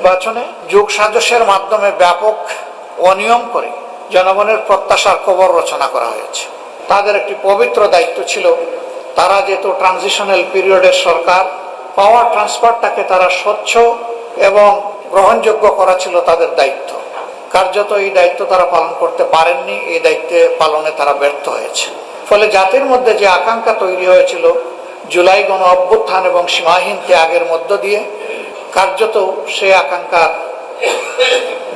নির্বাচনে যোগ সাজসের মাধ্যমে ব্যাপক অনিয়ম করে জনগণের প্রত্যাশার কবর রচনা করা হয়েছে। তাদের একটি পবিত্র দায়িত্ব ছিল, তারা যেহেতু ট্রানজিশনাল পিরিয়ডের সরকার, পাওয়ার ট্রান্সফারটাকে তারা স্বচ্ছ এবং গ্রহণযোগ্য করা ছিল তাদের দায়িত্ব। কার্যত এই দায়িত্ব তারা পালন করতে পারেননি, এই দায়িত্বে পালনে তারা ব্যর্থ হয়েছে। ফলে জাতির মধ্যে যে আকাঙ্ক্ষা তৈরি হয়েছিল জুলাই গণ অভ্যুত্থান এবং সীমাহীন ত্যাগের মধ্য দিয়ে, কার্যত সেই আকাঙ্ক্ষার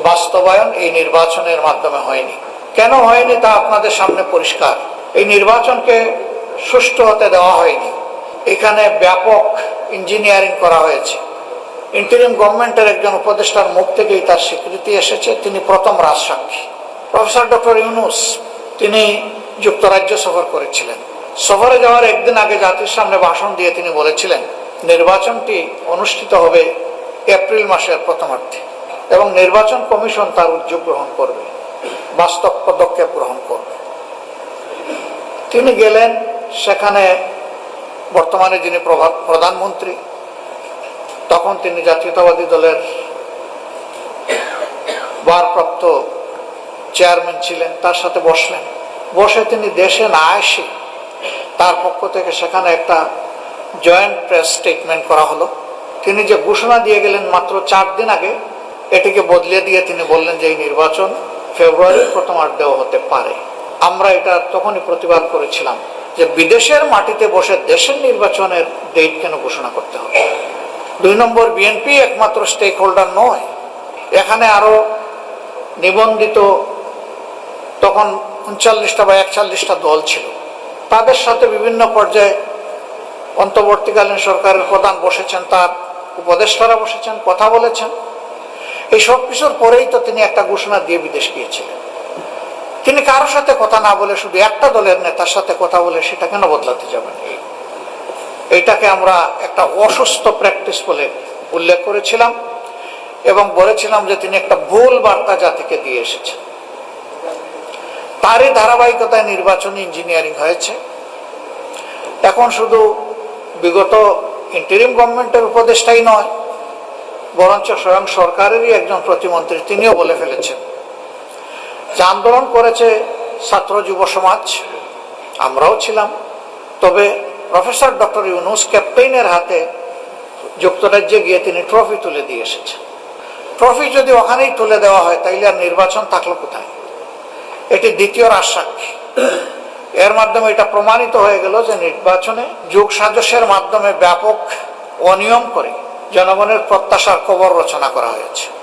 বাস্তবায়ন এই নির্বাচনের মাধ্যমে হয়নি। কেন হয়নি তা আপনাদের সামনে পরিষ্কার। এই নির্বাচনকে সুষ্ঠু হতে দেওয়া হয়নি। এখানে ব্যাপক ইঞ্জিনিয়ারিং করা হয়েছে। ইন্টারিম গভর্নমেন্টের একজন উপদেষ্টার মুখ থেকেই তার স্বীকৃতি এসেছে। তিনি প্রথম রাজসাক্ষী। প্রফেসর ডক্টর ইউনূস তিনি যুক্তরাজ্য সফর করেছিলেন। সফরে যাওয়ার একদিন আগে জাতির সামনে ভাষণ দিয়ে তিনি বলেছিলেন, নির্বাচনটি অনুষ্ঠিত হবে এপ্রিল মাসের প্রথমার্ধে এবং নির্বাচন কমিশন তার উদ্যোগ গ্রহণ করবে, বাস্তব পদক্ষেপ গ্রহণ করবে। তিনি গেলেন, সেখানে বর্তমানে যিনি প্রধানমন্ত্রী, তখন তিনি জাতীয়তাবাদী দলের ভারপ্রাপ্ত চেয়ারম্যান ছিলেন, তার সাথে বসলেন। বসে তিনি দেশে না এসে তার পক্ষ থেকে সেখানে একটা জয়েন্ট প্রেস স্টেটমেন্ট করা হলো। তিনি যে ঘোষণা দিয়ে গেলেন মাত্র 4 দিন আগে, এটিকে বদলে দিয়ে তিনি বললেন যে এই নির্বাচন ফেব্রুয়ারির প্রথমার্ধেও হতে পারে। আমরা এটা তখনই প্রতিবাদ করেছিলাম যে বিদেশের মাটিতে বসে দেশের নির্বাচনের ডেট কেন ঘোষণা করতে হবে। 2 নম্বর, বিএনপি একমাত্র স্টেক হোল্ডার নয়, এখানে আরো নিবন্ধিত তখন 39টা বা 41টা দল ছিল। তাদের সাথে বিভিন্ন পর্যায়ে অন্তর্বর্তীকালীন সরকারের প্রধান বসেছেন, তার উপদেষ্টারা বসেছেন, কথা বলেছেন। এই সব কিছুর পরেই তো তিনি একটা ঘোষণা দিয়ে বিদেশ গিয়েছিলেন। তিনি কারোর সাথে কথা না বলে শুধু একটা দলের নেতার সাথে কথা বলে সেটা কেন বদলাতে যাবেন? এইটাকে আমরা একটা অসুস্থ প্র্যাকটিস বলে উল্লেখ করেছিলাম এবং বলেছিলাম যে তিনি একটা ভুল বার্তা জাতিকে দিয়ে এসেছেন। তারই ধারাবাহিকতায় নির্বাচনী ইঞ্জিনিয়ারিং হয়েছে। এখন শুধু বিগত ইন্টারিম গভর্নমেন্টের উপদেষ্টাই নয়, বরঞ্চ স্বয়ং সরকারেরই একজন প্রতিমন্ত্রী তিনিও বলে ফেলেছেন যে আন্দোলন করেছে ছাত্র যুব সমাজ, আমরাও ছিলাম, তবে প্রফেসর ডক্টর ইউনূস ক্যাপ্টেইনের হাতে যুক্তরাজ্যে গিয়ে তিনি ট্রফি তুলে দিয়ে এসেছেন। ট্রফি যদি ওখানেই তুলে দেওয়া হয় তাইলে আর নির্বাচন থাকলো কোথায়? এটি দ্বিতীয় রাজসাক্ষী। এর মাধ্যমে এটা প্রমাণিত হয়ে গেল যে নির্বাচনে যোগ সাজসের মাধ্যমে ব্যাপক অনিয়ম করে জনগণের প্রত্যাশার কবর রচনা করা হয়েছে।